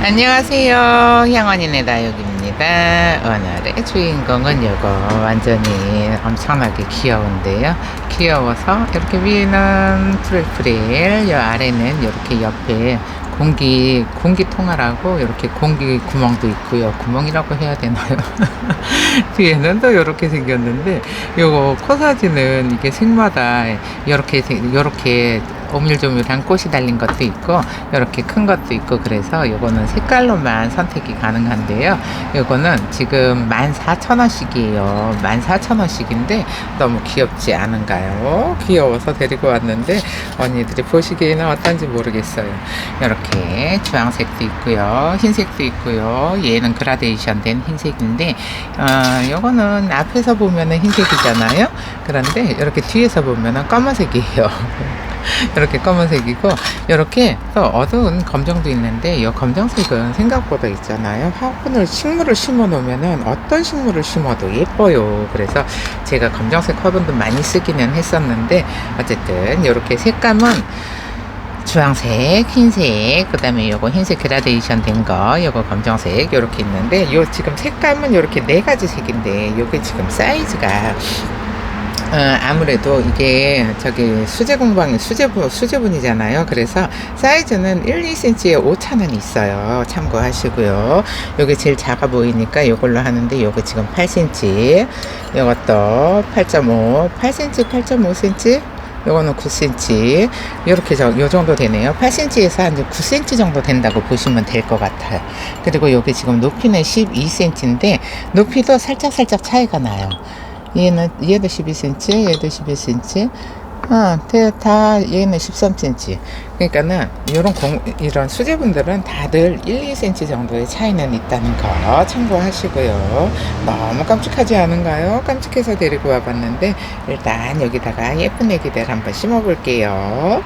안녕하세요. 향원이네 다육입니다. 오늘의 주인공은 요거 완전히 엄청나게 귀여운데요. 귀여워서 이렇게 위에는 프릴프릴, 요 아래는 이렇게 옆에 공기 통하라고 이렇게 공기 구멍도 있고요. 구멍이라고 해야 되나요? 뒤에는 또 이렇게 생겼는데 요거 코 사진은 이게 색마다 요렇게 오밀조밀한 꽃이 달린 것도 있고 이렇게 큰 것도 있고, 그래서 요거는 색깔로만 선택이 가능한데요. 요거는 지금 14,000원씩이에요 14,000원씩인데 너무 귀엽지 않은가요? 귀여워서 데리고 왔는데 언니들이 보시기에는 어떤지 모르겠어요. 이렇게 주황색도 있고요, 흰색도 있고요. 얘는 그라데이션 된 흰색인데 요거는 앞에서 보면은 흰색이잖아요. 그런데 이렇게 뒤에서 보면은 검은색이에요. 이렇게 검은색이고, 이렇게 또 어두운 검정도 있는데, 이 검정색은 생각보다 있잖아요, 화분을 식물을 심어 놓으면은 어떤 식물을 심어도 예뻐요. 그래서 제가 검정색 화분도 많이 쓰기는 했었는데, 어쨌든 이렇게 색감은 주황색, 흰색, 그 다음에 요거 흰색 그라데이션 된 거, 요거 검정색, 요렇게 있는데, 요 지금 색감은 요렇게 4가지 색인데, 요게 지금 사이즈가 아무래도 이게 저기 수제분이잖아요. 그래서 사이즈는 1, 2cm에 5,000원 있어요. 참고하시고요. 요게 제일 작아 보이니까 요걸로 하는데, 요거 지금 8cm, 요것도 8.5, 8cm, 8.5cm, 요거는 9cm, 요렇게 요 정도 되네요. 8cm에서 한 9cm 정도 된다고 보시면 될 것 같아요. 그리고 요게 지금 높이는 12cm인데 높이도 살짝 차이가 나요. 얘도 12cm, 얘도 11cm, 다 얘는 13cm. 그러니까는 이런 수제분들은 다들 1, 2cm 정도의 차이는 있다는 거 참고하시고요. 너무 깜찍하지 않은가요? 깜찍해서 데리고 와봤는데, 일단 여기다가 예쁜 애기들 한번 심어 볼게요.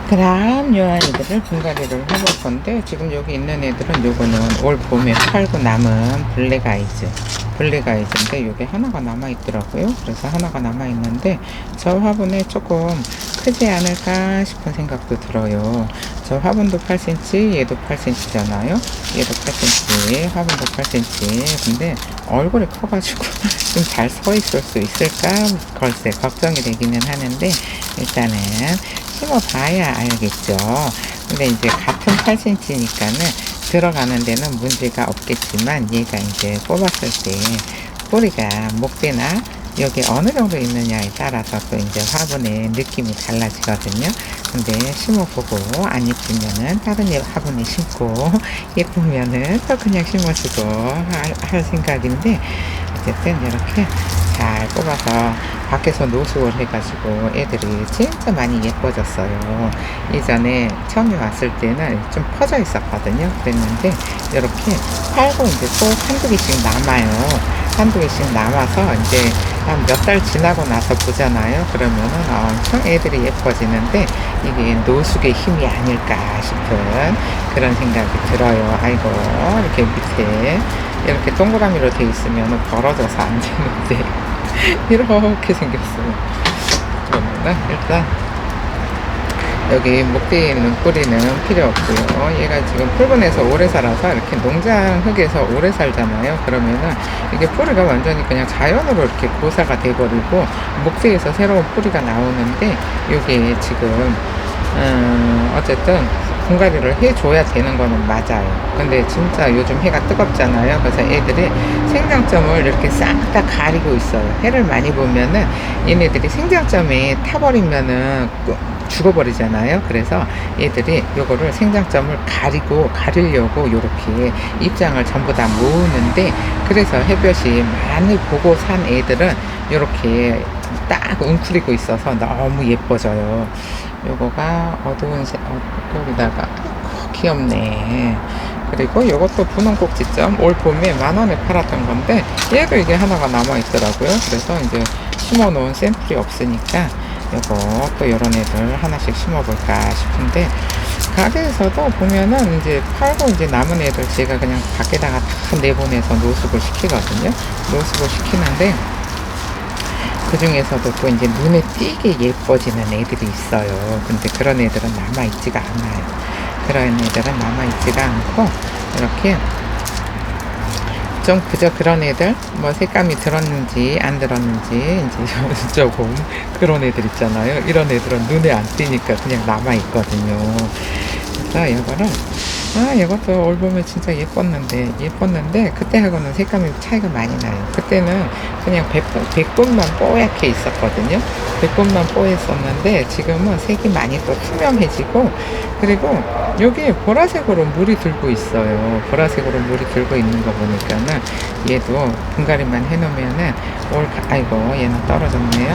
그럼 요 아이들을 분갈이를 해볼 건데, 지금 여기 있는 애들은 요거는 올 봄에 팔고 남은 블랙아이즈인데 요게 하나가 남아 있더라고요. 그래서 하나가 남아 있는데 저 화분에 조금 크지 않을까 싶은 생각도 들어요. 저 화분도 8cm, 얘도 8cm잖아요. 얘도 8cm, 화분도 8cm. 근데 얼굴이 커가지고 좀 잘 서 있을 수 있을까 걸세 걱정이 되기는 하는데, 일단은 심어봐야 알겠죠. 근데 이제 같은 8cm니까는 들어가는 데는 문제가 없겠지만, 얘가 이제 뽑았을 때 뿌리가 목대나 여기 어느 정도 있느냐에 따라서 또 이제 화분의 느낌이 달라지거든요. 근데 심어보고 안 예쁘면은 다른 화분에 심고, 예쁘면은 또 그냥 심어주고 할 생각인데, 어쨌든 이렇게 잘 뽑아서 밖에서 노숙을 해가지고 애들이 진짜 많이 예뻐졌어요. 예전에 처음에 왔을 때는 좀 퍼져 있었거든요. 그랬는데 이렇게 팔고 이제 또 한두 개씩 남아요. 한두 개씩 남아서 이제 한 몇 달 지나고 나서 보잖아요. 그러면은 엄청 애들이 예뻐지는데, 이게 노숙의 힘이 아닐까 싶은 그런 생각이 들어요. 아이고, 이렇게 밑에 이렇게 동그라미로 돼 있으면 벌어져서 안 되는데 이렇게 생겼어요. 그러면은 일단 여기 목대에 있는 뿌리는 필요 없고요. 얘가 지금 풀분에서 오래 살아서 이렇게 농장 흙에서 오래 살잖아요. 그러면은 이게 뿌리가 완전히 그냥 자연으로 이렇게 고사가 돼버리고 목대에서 새로운 뿌리가 나오는데, 이게 지금 어쨌든 분갈이를 해줘야 되는 거는 맞아요. 근데 진짜 요즘 해가 뜨겁잖아요. 그래서 애들이 생장점을 이렇게 싹 다 가리고 있어요. 해를 많이 보면은 얘네들이 생장점에 타버리면은 죽어버리잖아요. 그래서 얘들이 요거를 생장점을 가리려고 요렇게 입장을 전부 다 모으는데, 그래서 햇볕이 많이 보고 산 애들은 요렇게 딱 웅크리고 있어서 너무 예뻐져요. 요거가 어두운 여기다가 귀엽네. 그리고 요것도 분홍 꼭지점, 올 봄에 10,000원에 팔았던 건데 얘도 이게 하나가 남아 있더라고요. 그래서 이제 심어 놓은 샘플이 없으니까 요거 또 요런 애들 하나씩 심어볼까 싶은데, 가게에서도 보면은 이제 팔고 이제 남은 애들 제가 그냥 밖에다가 다 내보내서 노숙을 시키거든요. 노숙을 시키는데 그 중에서도 또 이제 눈에 띄게 예뻐지는 애들이 있어요. 근데 그런 애들은 남아있지가 않아요. 그런 애들은 남아있지가 않고, 이렇게 좀 그저 그런 애들, 뭐 색감이 들었는지 안 들었는지 이제 조금 그런 애들 있잖아요. 이런 애들은 눈에 안 띄니까 그냥 남아있거든요. 그래서 이거를 이것도 올 봄에 진짜 예뻤는데 그때하고는 색감이 차이가 많이 나요. 그때는 그냥 백분만 뽀얗게 있었거든요. 백분만 뽀였었는데 지금은 색이 많이 또 투명해지고, 그리고 여기 보라색으로 물이 들고 있어요. 보라색으로 물이 들고 있는 거 보니까는 얘도 분갈이만 해놓으면은 아이고 얘는 떨어졌네요.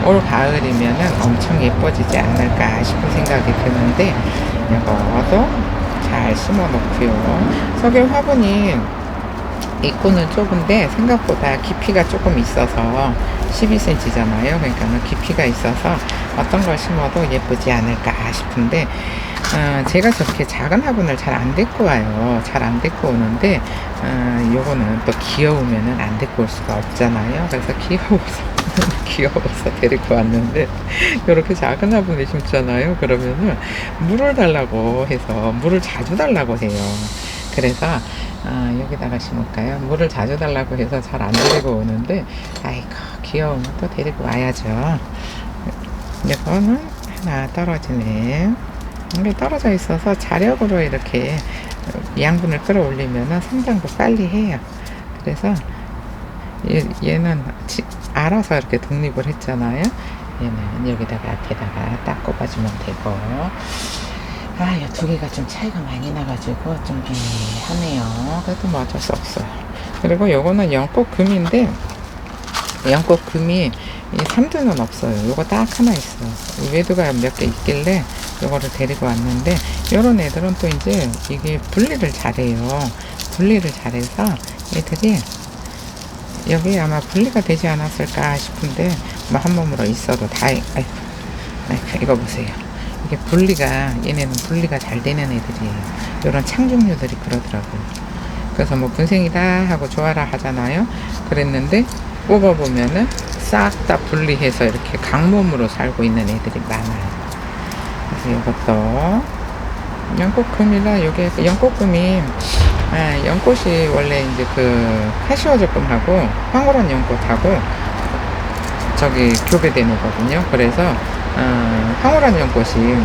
올 가을이면은 엄청 예뻐지지 않을까 싶은 생각이 드는데, 이거도 잘 심어 놓고요. 석유 화분이 입구는 좁은데 생각보다 깊이가 조금 있어서 12cm잖아요. 그러니까 깊이가 있어서 어떤 걸 심어도 예쁘지 않을까 싶은데, 제가 저렇게 작은 화분을 잘 안 데리고 와요. 잘 안 데리고 오는데, 요거는 또 귀여우면은 안 데리고 올 수가 없잖아요. 그래서 귀여워서 데리고 왔는데, 이렇게 작은 화분에 심잖아요. 그러면은 물을 달라고 해서 물을 자주 달라고 해요. 그래서 여기다가 심을까요? 물을 자주 달라고 해서 잘 안 데리고 오는데, 아이고 귀여우면 또 데리고 와야죠. 이거는 하나 떨어지네. 이게 떨어져 있어서 자력으로 이렇게 양분을 끌어올리면 성장도 빨리 해요. 그래서 얘는 알아서 이렇게 독립을 했잖아요. 얘는 여기다가 앞에다가 딱 꼽아주면 되고, 이 두 개가 좀 차이가 많이 나가지고 좀 애매하네요. 그래도 뭐 어쩔 수 없어요. 그리고 요거는 연꽃금인데, 연꽃금이 이 3두는 없어요. 요거 딱 하나 있어요. 외두가 몇 개 있길래 요거를 데리고 왔는데, 요런 애들은 또 이제 이게 분리를 잘해요. 분리를 잘해서 애들이 여기 아마 분리가 되지 않았을까 싶은데, 뭐 한 몸으로 있어도 아이고, 이거 보세요. 이게 얘네는 분리가 잘 되는 애들이에요. 요런 창종류들이 그러더라고요. 그래서 뭐 군생이다 하고 좋아라 하잖아요. 그랬는데 뽑아보면은 싹 다 분리해서 이렇게 강몸으로 살고 있는 애들이 많아요. 그래서 이것도 연꽃금이라, 요게 연꽃금이 연꽃이 원래 이제 그 카시오조금하고 황홀한 연꽃하고 저기 교배되는 거거든요. 그래서 황홀한 연꽃이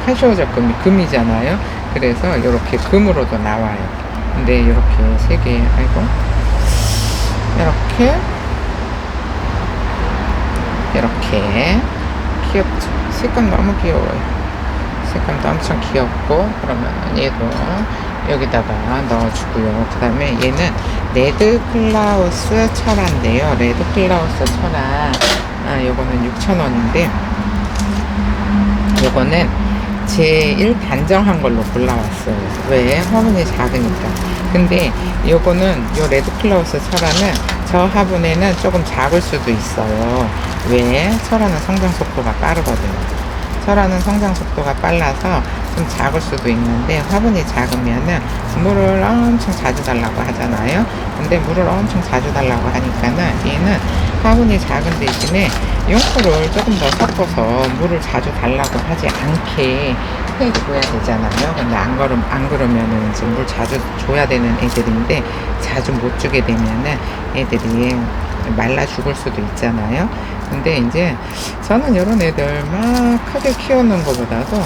카시오조금이 금이잖아요. 그래서 이렇게 금으로도 나와요. 근데 이렇게 세 개, 이렇게 귀엽죠. 색감 너무 귀여워요. 색감도 엄청 귀엽고. 그러면 얘도 여기다가 넣어주고요. 그 다음에 얘는 레드클라우스 철화인데요. 레드클라우스 철화, 요거는 6,000원인데, 요거는 제1 단정한 걸로 골라왔어요. 왜? 화분이 작으니까. 근데 요거는, 요 레드클라우스 철화는 저 화분에는 조금 작을 수도 있어요. 왜? 철화는 성장 속도가 빠르거든요. 철화는 성장 속도가 빨라서 좀 작을 수도 있는데, 화분이 작으면은 물을 엄청 자주 달라고 하잖아요. 근데 물을 엄청 자주 달라고 하니까는 얘는 화분이 작은 대신에 용토를 조금 더 섞어서 물을 자주 달라고 하지 않게 해줘야 되잖아요. 근데 안 그러면은 이제 물 자주 줘야 되는 애들인데, 자주 못 주게 되면은 애들이 말라 죽을 수도 있잖아요. 근데 이제 저는 이런 애들 막 크게 키우는 것보다도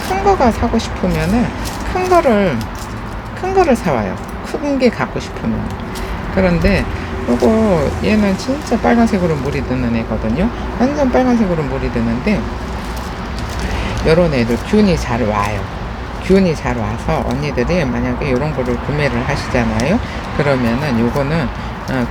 큰 거가 사고 싶으면은 큰 거를 사와요. 큰 게 갖고 싶으면. 그런데 요거 얘는 진짜 빨간색으로 물이 드는 애거든요. 완전 빨간색으로 물이 드는데, 요런 애들 균이 잘 와요. 균이 잘 와서 언니들이 만약에 요런 거를 구매를 하시잖아요. 그러면은 요거는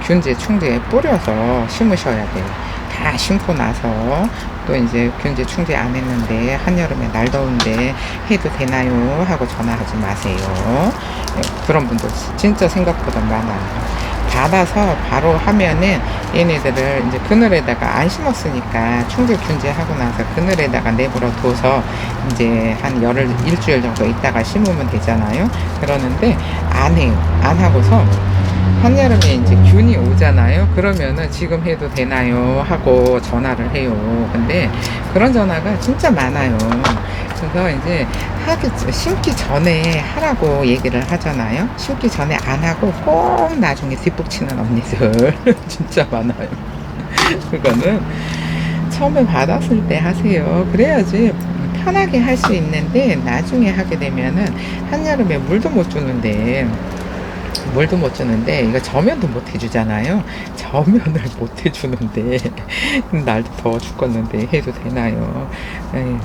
균제 충제에 뿌려서 심으셔야 돼요. 다 심고 나서 또 이제 균제 충제 안 했는데 한여름에 날 더운데 해도 되나요 하고 전화하지 마세요. 그런 분들 진짜 생각보다 많아요. 받아서 바로 하면은 얘네들을 이제 그늘에다가 안 심었으니까, 충제 균제 하고 나서 그늘에다가 내버려 둬서 이제 한 일주일 정도 있다가 심으면 되잖아요. 그러는데 안 해요. 안 하고서 한여름에 이제 균이 오잖아요. 그러면은 지금 해도 되나요 하고 전화를 해요. 근데 그런 전화가 진짜 많아요. 그래서 이제 심기 전에 하라고 얘기를 하잖아요. 심기 전에 안 하고 꼭 나중에 뒷북치는 언니들 진짜 많아요. 그거는 처음에 받았을 때 하세요. 그래야지 편하게 할 수 있는데, 나중에 하게 되면은 한여름에 물도 못 주는데 이거 저면도 못 해주잖아요. 저면을 못 해주는데 날도 더워 죽겠는데 해도 되나요? 에이,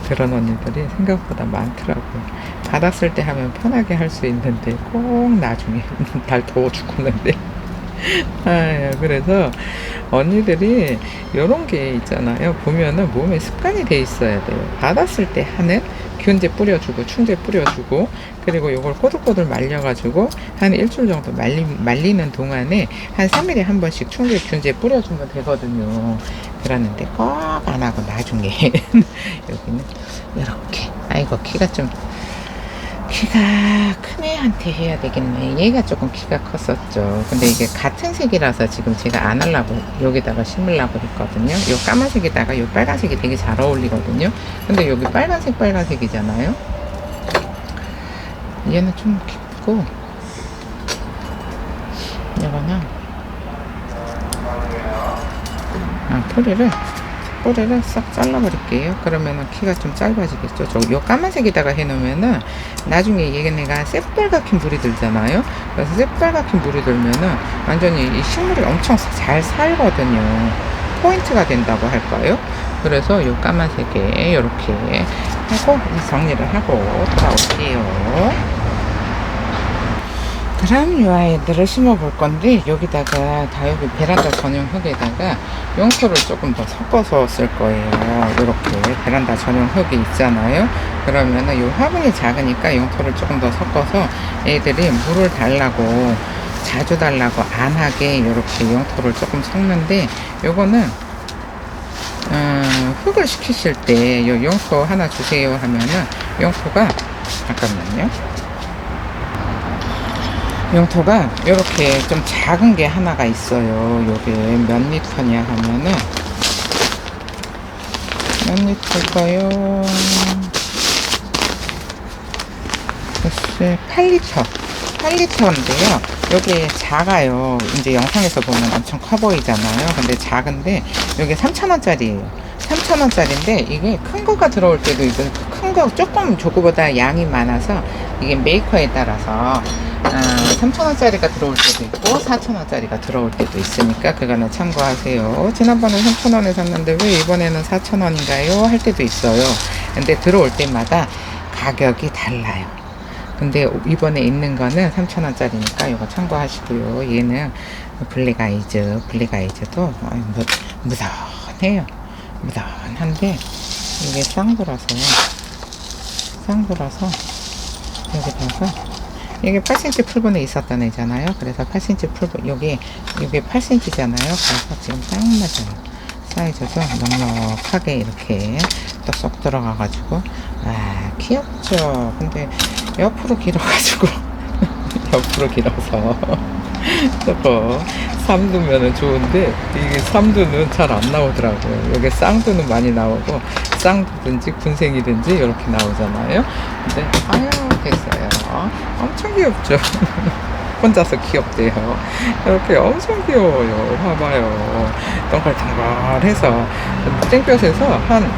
그런 언니들이 생각보다 많더라고요. 받았을 때 하면 편하게 할 수 있는데 꼭 나중에 날 더워 죽겠는데 그래서 언니들이 요런 게 있잖아요. 보면은 몸에 습관이 돼 있어야 돼요. 받았을 때 하는 균제 뿌려주고 충제 뿌려주고, 그리고 요걸 꼬들꼬들 말려가지고 한 일주일 정도 말리는 동안에 한 3일에 한 번씩 충제 균제 뿌려주면 되거든요. 그러는데 꼭 안 하고 나중에 여기는 이렇게, 아이고 키가 큰 애한테 해야 되겠네. 얘가 조금 키가 컸었죠. 근데 이게 같은 색이라서 지금 제가 안 하려고 여기다가 심으려고 했거든요. 요 까만색에다가 요 빨간색이 되게 잘 어울리거든요. 근데 여기 빨간색이잖아요. 얘는 좀 깊고, 이거는 뿌리를 싹 잘라버릴게요. 그러면은 키가 좀 짧아지겠죠. 요 까만색에다가 해놓으면은 나중에 얘네가 새빨갛게 물이 들잖아요. 그래서 새빨갛게 물이 들면은 완전히 이 식물이 엄청 잘 살거든요. 포인트가 된다고 할까요? 그래서 요 까만색에 이렇게 하고 정리를 하고 돌아올게요. 그럼 요 아이들을 심어 볼 건데, 여기다가 여기 베란다 전용 흙에다가 용토를 조금 더 섞어서 쓸 거예요. 이렇게 베란다 전용 흙이 있잖아요. 그러면은 요 화분이 작으니까 용토를 조금 더 섞어서 애들이 물을 달라고, 자주 달라고 안 하게 이렇게 용토를 조금 섞는데, 요거는 흙을 시키실 때 요 용토 하나 주세요 하면은 용토가, 잠깐만요, 용토가 이렇게 좀 작은 게 하나가 있어요. 요게 몇 리터냐 하면은, 몇 리터일까요? 글쎄, 8리터인데요. 요게 작아요. 이제 영상에서 보면 엄청 커 보이잖아요. 근데 작은데, 요게 3,000원짜리예요. 3,000원짜리인데, 이게 큰 거가 들어올 때도 있고, 큰 거 조금 저거보다 양이 많아서, 이게 메이커에 따라서 3,000원짜리가 들어올 때도 있고 4,000원짜리가 들어올 때도 있으니까 그거는 참고하세요. 지난번에 3,000원에 샀는데 왜 이번에는 4,000원인가요? 할 때도 있어요. 근데 들어올 때마다 가격이 달라요. 근데 이번에 있는 거는 3,000원짜리니까 이거 참고하시고요. 얘는 블랙아이즈도 무던해요. 무던한데 이게 쌍두라서 여기다가, 이게 8cm 풀분에 있었던 애잖아요. 그래서 8cm 풀분, 요게 8cm잖아요. 그래서 지금 딱 맞아요. 사이즈도 넉넉하게 이렇게 또 쏙 들어가가지고, 귀엽죠. 근데 옆으로 길어가지고 옆으로 길어서 저거 삼두면은 좋은데, 이게 삼두는 잘 안 나오더라고요. 여기 쌍두는 많이 나오고, 쌍두든지 군생이든지 이렇게 나오잖아요. 근데 됐어요. 엄청 귀엽죠. 혼자서 귀엽대요. 이렇게 엄청 귀여워요. 봐봐요. 동글동글해서 땡볕에서 한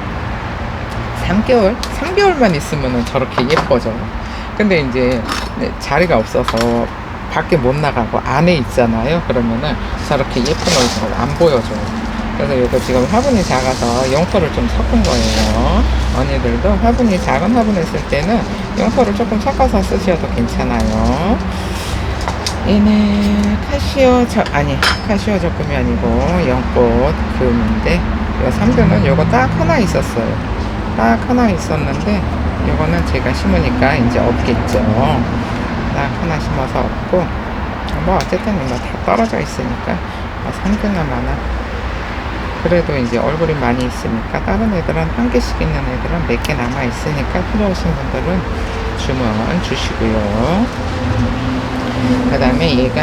3개월만 있으면 저렇게 예뻐져요. 근데 이제 자리가 없어서 밖에 못 나가고 안에 있잖아요. 그러면은 저렇게 예쁜 얼굴을 안 보여줘요. 그래서 이거 지금 화분이 작아서 용토를 좀 섞은 거예요. 언니들도 작은 화분에 쓸 때는 용토를 조금 섞어서 쓰셔도 괜찮아요. 얘는 카시오 적금이 아니고 연꽃 금인데, 요 3교는 요거 딱 하나 있었어요. 딱 하나 있었는데, 요거는 제가 심으니까 이제 없겠죠. 딱 하나 심어서 없고, 뭐 어쨌든 이거 다 떨어져 있으니까 3교는 많아. 그래도 이제 얼굴이 많이 있으니까, 다른 애들은 한 개씩 있는 애들은 몇 개 남아 있으니까 필요하신 분들은 주문 주시고요. 그 다음에 얘가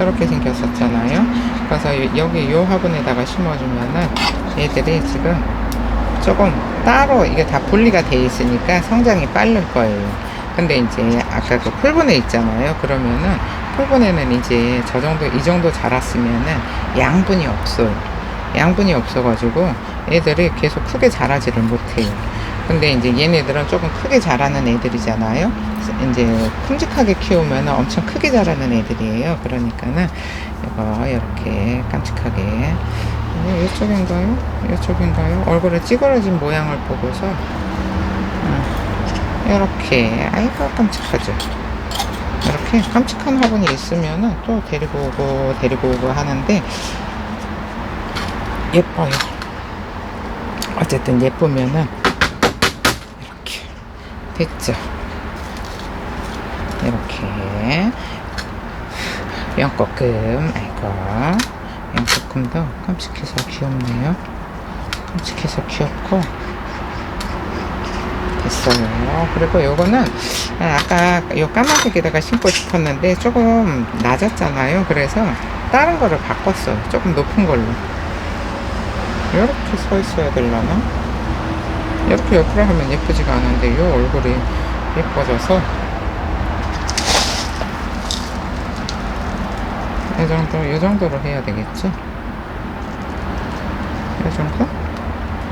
이렇게 생겼었잖아요. 싶어서 여기 요 화분에다가 심어주면은 얘들이 지금 조금 따로 이게 다 분리가 돼 있으니까 성장이 빠를 거예요. 근데 이제 아까 그 풀분에 있잖아요. 그러면은 풀분에는 이제 저 정도 이 정도 자랐으면은 양분이 없어요. 양분이 없어가지고 애들이 계속 크게 자라지를 못해요. 근데 이제 얘네들은 조금 크게 자라는 애들이잖아요. 이제 큼직하게 키우면 엄청 크게 자라는 애들이에요. 그러니까는 이거 이렇게 깜찍하게 이쪽인가요? 이쪽인가요? 얼굴에 찌그러진 모양을 보고서 이렇게 아이고 깜찍하죠. 이렇게 깜찍한 화분이 있으면은 또 데리고 오고 하는데 예뻐요. 어쨌든 예쁘면은 이렇게 됐죠. 이렇게 연꽃금, 아이고 연꽃금도 깜찍해서 귀엽네요. 깜찍해서 귀엽고 됐어요. 그리고 요거는 아까 요 까만색에다가 심고 싶었는데 조금 낮았잖아요. 그래서 다른 거를 바꿨어요. 조금 높은 걸로. 이렇게 서 있어야 되려나? 이렇게 옆으로 하면 예쁘지가 않은데 요 얼굴이 예뻐져서 이 정도로 해야 되겠죠? 이 정도?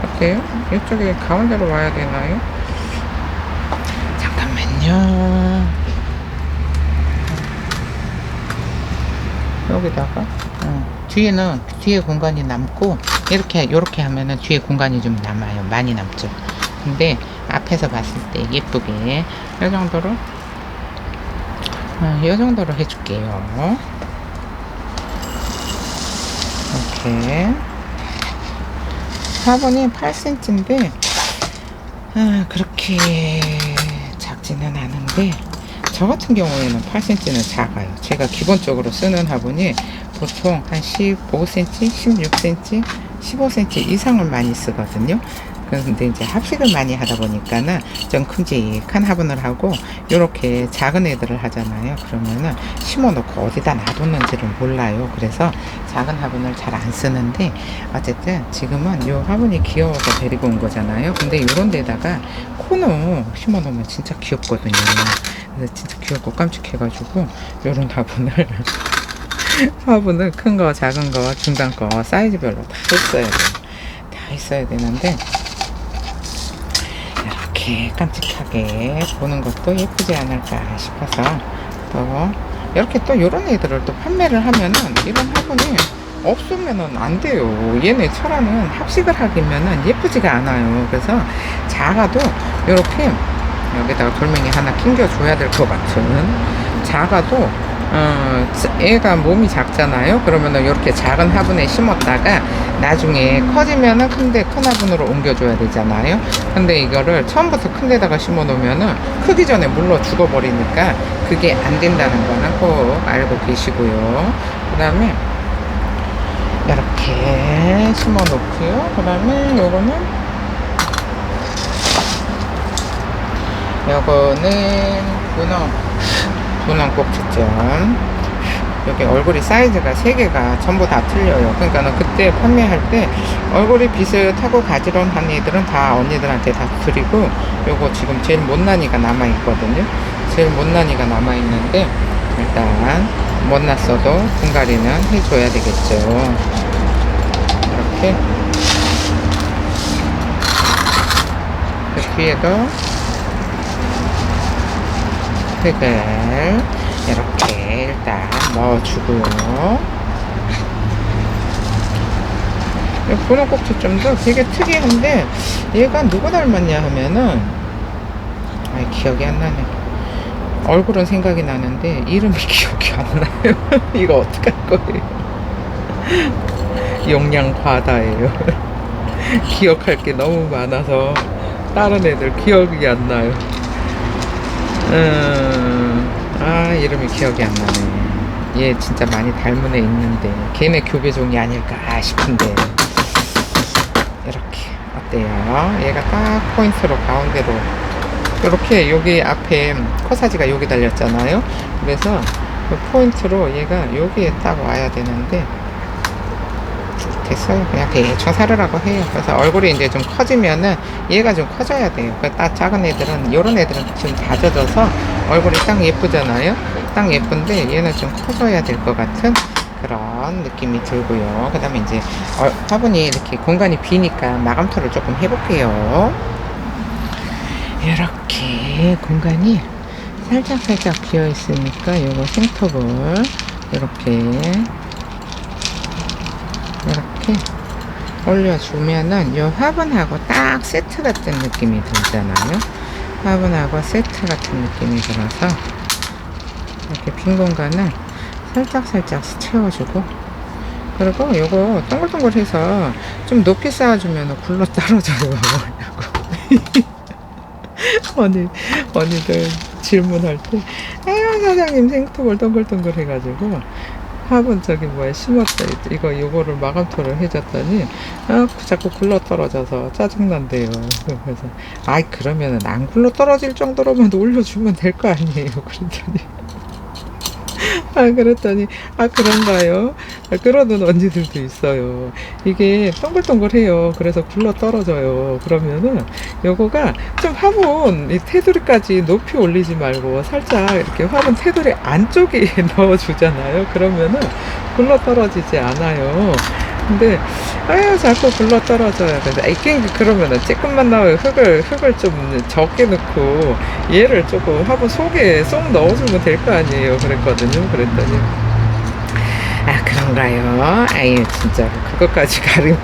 어때요? 이쪽에 가운데로 와야 되나요? 잠깐만요. 여기다가 뒤에는 뒤에 공간이 남고 요렇게 하면은 뒤에 공간이 좀 남아요. 많이 남죠. 근데 앞에서 봤을 때 예쁘게 이 정도로 이 정도로 해줄게요. 이렇게 화분이 8cm인데 그렇게 작지는 않은데 저 같은 경우에는 8cm는 작아요. 제가 기본적으로 쓰는 화분이 보통 한 15cm, 16cm, 15cm 이상을 많이 쓰거든요. 근데 이제 합식을 많이 하다 보니까는 좀 큼직한 화분을 하고 요렇게 작은 애들을 하잖아요. 그러면은 심어놓고 어디다 놔뒀는지를 몰라요. 그래서 작은 화분을 잘 안 쓰는데 어쨌든 지금은 요 화분이 귀여워서 데리고 온 거잖아요. 근데 요런 데다가 코너 심어놓으면 진짜 귀엽거든요. 그래서 진짜 귀엽고 깜찍해가지고 요런 화분을 큰 거, 작은 거, 중간 거 사이즈별로 다 있어야 돼요. 다 있어야 되는데 이렇게 깜찍하게 보는 것도 예쁘지 않을까 싶어서 또 이렇게 또 이런 애들을 또 판매를 하면은 이런 화분이 없으면은 안 돼요. 얘네 철화는 합식을 하기면은 예쁘지가 않아요. 그래서 작아도 이렇게 여기다가 돌멩이 하나 낑겨줘야 될 것 같은 작아도 애가 몸이 작잖아요. 그러면은 이렇게 작은 화분에 심었다가 나중에 커지면은 큰 화분으로 옮겨줘야 되잖아요. 근데 이거를 처음부터 큰 데다가 심어 놓으면은 크기 전에 물러 죽어버리니까 그게 안 된다는 거는 꼭 알고 계시고요. 그 다음에 이렇게 심어 놓고요. 그 다음에 요거는 분홍 꼭지점. 여기 얼굴이 사이즈가 3개가 전부 다 틀려요. 그러니까 그때 판매할 때 얼굴이 비슷하고 가지런한 애들은 다 언니들한테 다 드리고 요거 지금 제일 못난이가 남아있거든요. 제일 못난이가 남아있는데 일단 못났어도 분갈이는 해줘야 되겠죠. 이렇게 그 뒤에도 흙을 이렇게 일단 넣어주고요. 이 분홍 꼭지점도 되게 특이한데 얘가 누구 닮았냐 하면은 기억이 안 나네. 얼굴은 생각이 나는데 이름이 기억이 안 나요. 이거 어떡할 거예요. 용량 과다예요. 기억할 게 너무 많아서 다른 애들 기억이 안 나요. 이름이 기억이 안 나네. 얘 진짜 많이 닮은 애 있는데 걔네 교배종이 아닐까 싶은데 이렇게 어때요? 얘가 딱 포인트로 가운데로 이렇게 여기 앞에 코사지가 여기 달렸잖아요. 그래서 그 포인트로 얘가 여기에 딱 와야 되는데 않겠어요. 그냥 대충 사르라고 해요. 그래서 얼굴이 이제 좀 커지면은 얘가 좀 커져야 돼요. 딱 작은 애들은, 요런 애들은 지금 다져져서 얼굴이 딱 예쁘잖아요. 딱 예쁜데 얘는 좀 커져야 될 것 같은 그런 느낌이 들고요. 그 다음에 이제 화분이 이렇게 공간이 비니까 마감토를 조금 해볼게요. 이렇게 공간이 살짝 비어 있으니까 요거 생톱을 이렇게 올려주면은 요 화분하고 딱 세트 같은 느낌이 들잖아요. 화분하고 세트 같은 느낌이 들어서 이렇게 빈 공간을 살짝 채워주고, 그리고 요거 동글동글해서 좀 높이 쌓아주면 굴러 떨어져요. 언니들 질문할 때, 아유 사장님 생톱을 동글동글 해가지고 화분 저기 뭐야 심었다, 이거 요거를 마감토를 해줬더니 자꾸 굴러 떨어져서 짜증난대요. 그래서 아이 그러면은 안 굴러 떨어질 정도로만 올려주면 될 거 아니에요. 그랬더니 그런가요? 그러는 언니들도 있어요. 이게 동글동글해요. 그래서 굴러 떨어져요. 그러면은 요거가 좀 화분 이 테두리까지 높이 올리지 말고 살짝 이렇게 화분 테두리 안쪽에 넣어주잖아요. 그러면은 굴러 떨어지지 않아요. 근데 자꾸 굴러 떨어져요. 그래서 이게 그러면은 조금만 나와요. 흙을 좀 적게 넣고 얘를 조금 화분 속에 쏙 넣어주면 될 거 아니에요. 그랬거든요. 그랬더니 그런가요? 아유 진짜로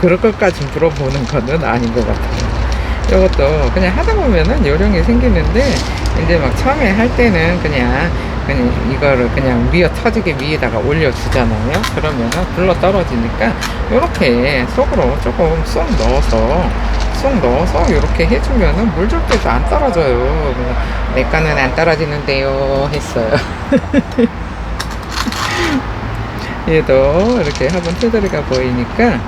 그럴 것까지 물어보는 거는 아닌 것 같아요. 이것도 그냥 하다 보면은 요령이 생기는데, 이제 막 처음에 할 때는 그냥 이거를 그냥 미어 터지게 위에다가 올려주잖아요. 그러면은 굴러 떨어지니까 요렇게 속으로 조금 쏙 넣어서 요렇게 해주면은 물 줄 때도 안 떨어져요. 내 거는 안 떨어지는데요 했어요. 얘도 이렇게 화분 테두리가 보이니까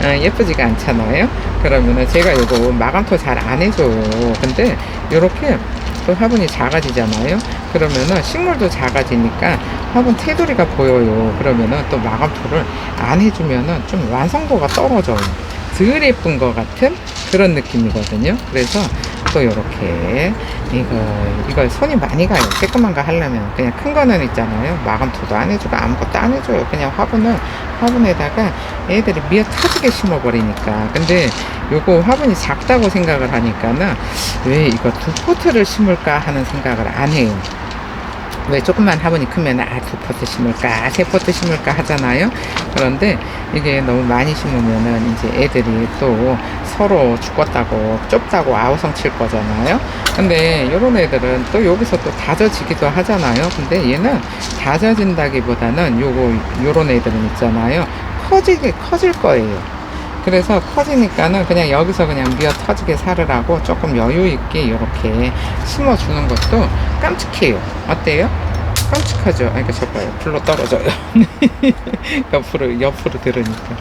예쁘지가 않잖아요. 그러면은 제가 요거 마감토 잘 안 해줘요. 근데 요렇게 또 화분이 작아지잖아요. 그러면은 식물도 작아지니까 화분 테두리가 보여요. 그러면은 또 마감토를 안 해주면은 좀 완성도가 떨어져요. 덜 예쁜 것 같은 그런 느낌이거든요. 그래서 또 요렇게 이거 손이 많이 가요. 조그만 거 하려면. 그냥 큰 거는 있잖아요, 마감토도 안 해주고 아무것도 안 해줘요. 그냥 화분에다가 애들이 미어 터지게 심어버리니까. 근데 요거 화분이 작다고 생각을 하니까는 왜 이거 2포트를 심을까 하는 생각을 안 해요. 왜 조금만 화분이 크면 2포트 심을까 3포트 심을까 하잖아요. 그런데 이게 너무 많이 심으면은 이제 애들이 또 서로 죽었다고 좁다고 아우성 칠 거잖아요. 근데 요런 애들은 또 여기서 또 다져지기도 하잖아요. 근데 얘는 다져진다기보다는 요런 애들은 있잖아요, 커질 거예요. 그래서 커지니까는 그냥 여기서 그냥 미어 터지게 살으라고 조금 여유 있게 이렇게 심어주는 것도 깜찍해요. 어때요? 깜찍하죠? 그러니까 저봐요, 굴러 떨어져요. 옆으로 들으니까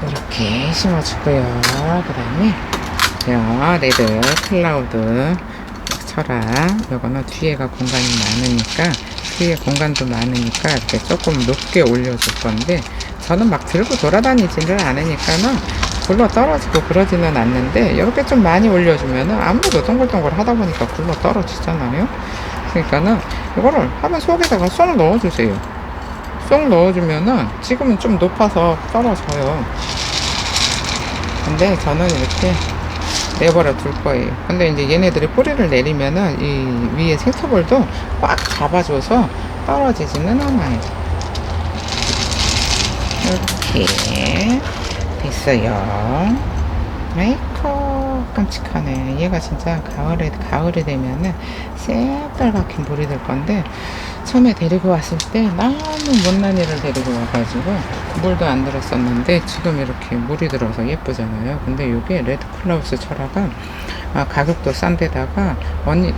이렇게 심어주고요. 그 다음에 레드 클라우드 철학, 요거는 뒤에가 공간이 많으니까, 뒤에 공간도 많으니까 이렇게 조금 높게 올려줄 건데, 저는 막 들고 돌아다니지를 않으니까는 굴러 떨어지고 그러지는 않는데, 이렇게 좀 많이 올려주면은 아무래도 동글동글 하다 보니까 굴러 떨어지잖아요. 그러니까는 이거를 화분 속에다가 쏙 넣어주세요. 쏙 넣어주면은 지금은 좀 높아서 떨어져요. 근데 저는 이렇게 내버려 둘 거예요. 근데 이제 얘네들이 뿌리를 내리면은 이 위에 생터볼도 꽉 잡아줘서 떨어지지는 않아요. 이렇게 됐어요. 아이코 깜찍하네. 얘가 진짜 가을이 되면은 새빨갛게 물이 들 건데, 처음에 데리고 왔을 때 너무 못난 애를 데리고 와가지고 물도 안 들었었는데 지금 이렇게 물이 들어서 예쁘잖아요. 근데 요게 레드 클라우스 철화가 가격도 싼 데다가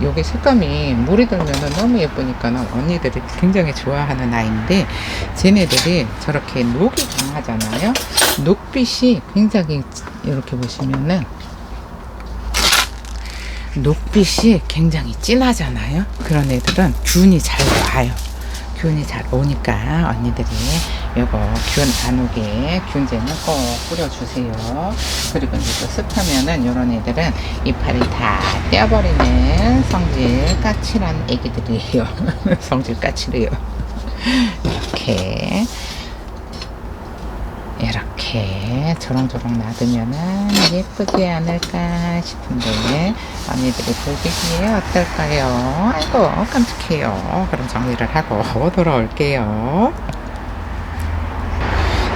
요게 색감이 물이 들면은 너무 예쁘니까 언니들이 굉장히 좋아하는 아이인데, 쟤네들이 저렇게 녹이 강하잖아요. 녹빛이 굉장히, 이렇게 보시면은 녹빛이 굉장히 진하잖아요. 그런 애들은 균이 잘 와요. 균이 잘 오니까 언니들이 요거 균 안 오게 균제는 꼭 뿌려주세요. 그리고 이제 또 습하면은 요런 애들은 이파리 다 떼어버리는 성질 까칠한 애기들이에요. 성질 까칠해요. 이렇게 조롱조롱 놔두면은 예쁘지 않을까 싶은데 언니들이 보기에 어떨까요? 아이고 깜찍해요. 그럼 정리를 하고 돌아올게요.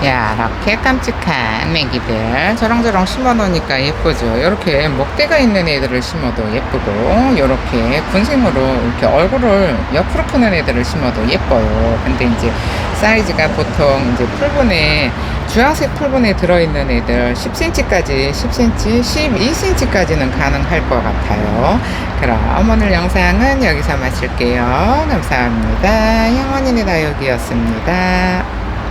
이렇게 깜찍한 애기들 저렁저렁 심어 놓으니까 예쁘죠. 이렇게 목대가 있는 애들을 심어도 예쁘고, 이렇게 군생으로 이렇게 얼굴을 옆으로 푸는 애들을 심어도 예뻐요. 근데 이제 사이즈가 보통 이제 풀분에, 주황색 풀분에 들어있는 애들 10cm까지, 10cm, 12cm까지는 가능할 것 같아요. 그럼 오늘 영상은 여기서 마칠게요. 감사합니다. 영원이네 다육이었습니다.